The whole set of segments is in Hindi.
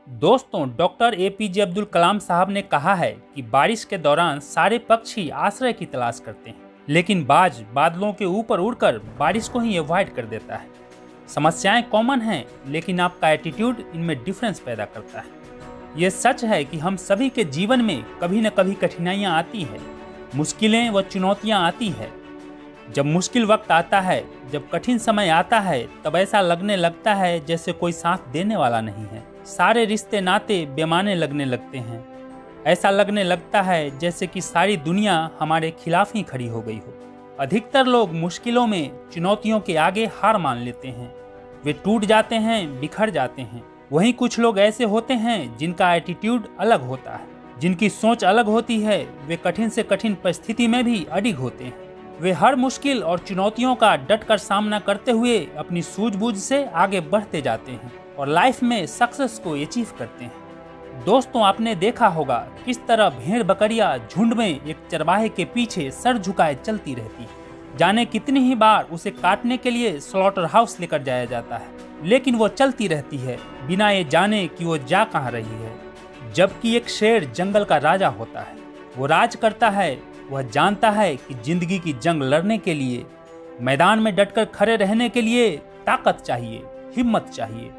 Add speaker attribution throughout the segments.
Speaker 1: दोस्तों, डॉक्टर एपीजे अब्दुल कलाम साहब ने कहा है कि बारिश के दौरान सारे पक्षी आश्रय की तलाश करते हैं, लेकिन बाज बादलों के ऊपर उड़कर बारिश को ही अवॉइड कर देता है। समस्याएं कॉमन हैं, लेकिन आपका एटीट्यूड इनमें डिफरेंस पैदा करता है। ये सच है कि हम सभी के जीवन में कभी न कभी कठिनाइयां आती है, मुश्किलें व चुनौतियां आती है। जब मुश्किल वक्त आता है, जब कठिन समय आता है, तब ऐसा लगने लगता है जैसे कोई साथ देने वाला नहीं है। सारे रिश्ते नाते बेमाने लगने लगते हैं। ऐसा लगने लगता है जैसे कि सारी दुनिया हमारे खिलाफ ही खड़ी हो गई हो। अधिकतर लोग मुश्किलों में, चुनौतियों के आगे हार मान लेते हैं। वे टूट जाते हैं, बिखर जाते हैं। वहीं कुछ लोग ऐसे होते हैं जिनका एटीट्यूड अलग होता है, जिनकी सोच अलग होती है। वे कठिन से कठिन परिस्थिति में भी अडिग होते हैं। वे हर मुश्किल और चुनौतियों का डटकर सामना करते हुए अपनी सूझबूझ से आगे बढ़ते जाते हैं और लाइफ में सक्सेस को अचीव करते हैं। दोस्तों, आपने देखा होगा किस तरह भेड़ बकरियां झुंड में एक चरवाहे के पीछे सर झुकाए चलती रहती है। जाने कितनी ही बार उसे काटने के लिए स्लॉटर हाउस लेकर जाया जाता है, लेकिन वो चलती रहती है बिना ये जाने कि वो जा कहाँ रही है। जबकि एक शेर जंगल का राजा होता है। वो राज करता है। वह जानता है कि जिंदगी की जंग लड़ने के लिए, मैदान में डटकर खड़े रहने के लिए ताकत चाहिए, हिम्मत चाहिए।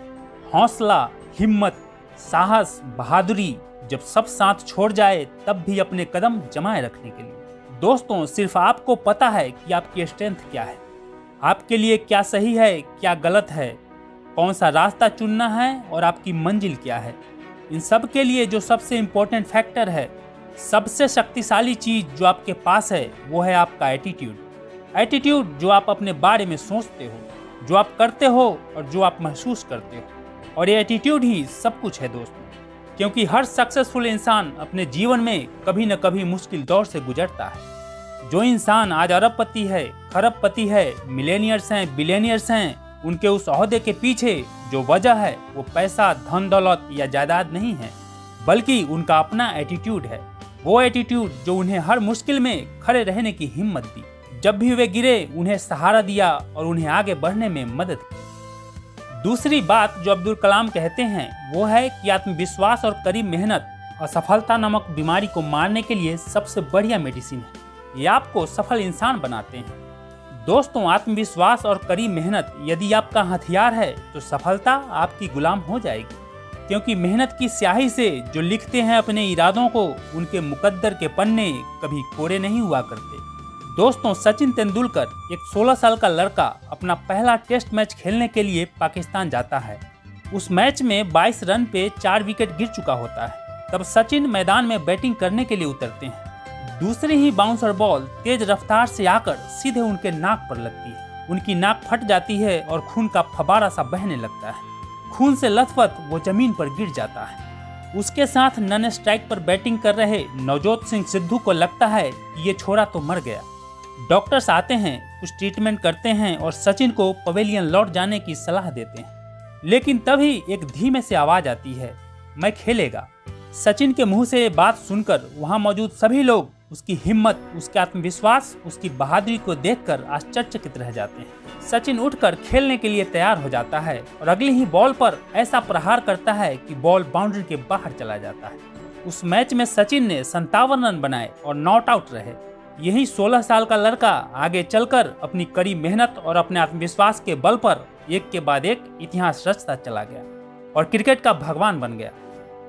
Speaker 1: हौसला, हिम्मत, साहस, बहादुरी जब सब साथ छोड़ जाए तब भी अपने कदम जमाए रखने के लिए। दोस्तों, सिर्फ आपको पता है कि आपकी स्ट्रेंथ क्या है, आपके लिए क्या सही है, क्या गलत है, कौन सा रास्ता चुनना है और आपकी मंजिल क्या है। इन सब के लिए जो सबसे इम्पोर्टेंट फैक्टर है, सबसे शक्तिशाली चीज जो आपके पास है, वो है आपका एटीट्यूड। एटीट्यूड जो आप अपने बारे में सोचते हो, जो आप करते हो और जो आप महसूस करते हो। और ये एटीट्यूड ही सब कुछ है दोस्तों, क्योंकि हर सक्सेसफुल इंसान अपने जीवन में कभी न कभी मुश्किल दौर से गुजरता है। जो इंसान आज अरबपति है, खरबपति है, मिलेनियर्स हैं, बिलियनियर्स हैं, उनके उस ओहदे के पीछे जो वजह है वो पैसा, धन दौलत या जायदाद नहीं है, बल्कि उनका अपना एटीट्यूड है। वो एटीट्यूड जो उन्हें हर मुश्किल में खड़े रहने की हिम्मत दी, जब भी वे गिरे उन्हें सहारा दिया और उन्हें आगे बढ़ने में मदद की। दूसरी बात जो अब्दुल कलाम कहते हैं वो है कि आत्मविश्वास और कड़ी मेहनत असफलता नामक बीमारी को मारने के लिए सबसे बढ़िया मेडिसिन है। ये आपको सफल इंसान बनाते हैं। दोस्तों, आत्मविश्वास और कड़ी मेहनत यदि आपका हथियार है तो सफलता आपकी गुलाम हो जाएगी, क्योंकि मेहनत की स्याही से जो लिखते हैं अपने इरादों को, उनके मुकद्दर के पन्ने कभी कोरे नहीं हुआ करते। दोस्तों, सचिन तेंदुलकर, एक 16 साल का लड़का, अपना पहला टेस्ट मैच खेलने के लिए पाकिस्तान जाता है। उस मैच में 22 रन पे 4 विकेट गिर चुका होता है। तब सचिन मैदान में बैटिंग करने के लिए उतरते हैं। दूसरी ही बाउंसर बॉल तेज रफ्तार से आकर सीधे उनके नाक पर लगती है। उनकी नाक फट जाती है और खून का फव्वारा सा बहने लगता है। खून से लथपथ वो जमीन पर गिर जाता है। उसके साथ नन स्ट्राइक पर बैटिंग कर रहे नवजोत सिंह सिद्धू को लगता है कि ये छोरा तो मर गया। डॉक्टर्स आते हैं, कुछ ट्रीटमेंट करते हैं और सचिन को पवेलियन लौट जाने की सलाह देते हैं। लेकिन तभी एक धीमे से आवाज आती है, मैं खेलेगा। सचिन के मुंह से ये बात सुनकर वहां मौजूद सभी लोग उसकी हिम्मत, उसके आत्मविश्वास, उसकी बहादुरी को देखकर आश्चर्यचकित रह जाते हैं। सचिन उठकर खेलने के लिए तैयार हो जाता है और अगली ही बॉल पर ऐसा प्रहार करता है कि बॉल बाउंड्री के बाहर चला जाता है। उस मैच में सचिन ने 57 रन बनाए और नॉट आउट रहे। यही 16 साल का लड़का आगे चलकर अपनी कड़ी मेहनत और अपने आत्मविश्वास के बल पर एक के बाद एक इतिहास रचता चला गया और क्रिकेट का भगवान बन गया।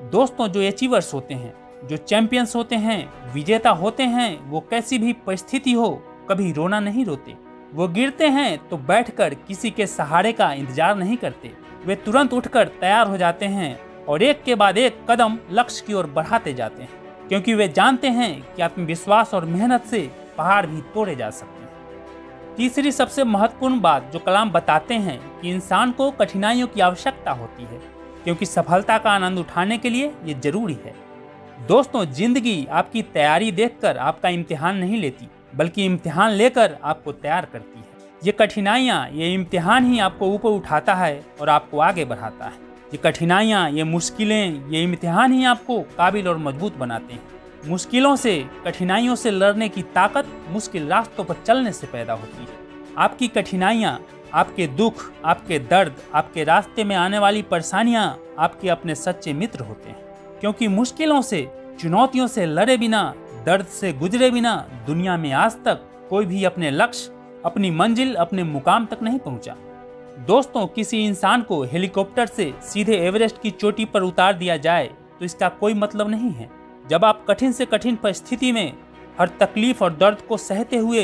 Speaker 1: दोस्तों, जो अचीवर्स होते हैं, जो चैंपियंस होते हैं, विजेता होते हैं, वो कैसी भी परिस्थिति हो कभी रोना नहीं रोते। वो गिरते हैं तो बैठकर किसी के सहारे का इंतजार नहीं करते। वे तुरंत उठकर तैयार हो जाते हैं और एक के बाद एक कदम लक्ष्य की ओर बढ़ाते जाते हैं, क्योंकि वे जानते हैं कि आत्मविश्वास और मेहनत से पहाड़ भी तोड़े जा सकते हैं। तीसरी सबसे महत्वपूर्ण बात जो कलाम बताते हैं कि इंसान को कठिनाइयों की आवश्यकता होती है, क्योंकि सफलता का आनंद उठाने के लिए ये जरूरी है। दोस्तों, जिंदगी आपकी तैयारी देखकर आपका इम्तिहान नहीं लेती, बल्कि इम्तिहान लेकर आपको तैयार करती है। ये कठिनाइयाँ, ये इम्तिहान ही आपको ऊपर उठाता है और आपको आगे बढ़ाता है। ये कठिनाइयाँ, ये मुश्किलें, ये इम्तिहान ही आपको काबिल और मजबूत बनाते हैं। मुश्किलों से, कठिनाइयों से लड़ने की ताकत मुश्किल रास्तों पर चलने से पैदा होती है। आपकी कठिनाइयाँ आपके दुख, आपके दर्द, आपके रास्ते में आने वाली परेशानियां आपके अपने सच्चे मित्र होते हैं, क्योंकि मुश्किलों से, चुनौतियों से लड़े बिना, दर्द से गुजरे बिना दुनिया में आज तक कोई भी अपने लक्ष्य, अपनी मंजिल, अपने मुकाम तक नहीं पहुंचा। दोस्तों, किसी इंसान को हेलीकॉप्टर से सीधे एवरेस्ट की चोटी पर उतार दिया जाए तो इसका कोई मतलब नहीं है। जब आप कठिन से कठिन परिस्थिति में हर तकलीफ और दर्द को सहते हुए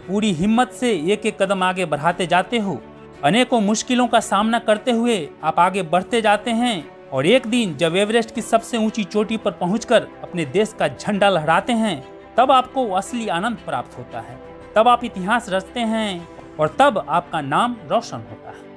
Speaker 1: पूरी हिम्मत से एक एक कदम आगे बढ़ाते जाते हो, अनेकों मुश्किलों का सामना करते हुए आप आगे बढ़ते जाते हैं और एक दिन जब एवरेस्ट की सबसे ऊंची चोटी पर पहुंचकर अपने देश का झंडा लहराते हैं, तब आपको असली आनंद प्राप्त होता है, तब आप इतिहास रचते हैं और तब आपका नाम रोशन होता है।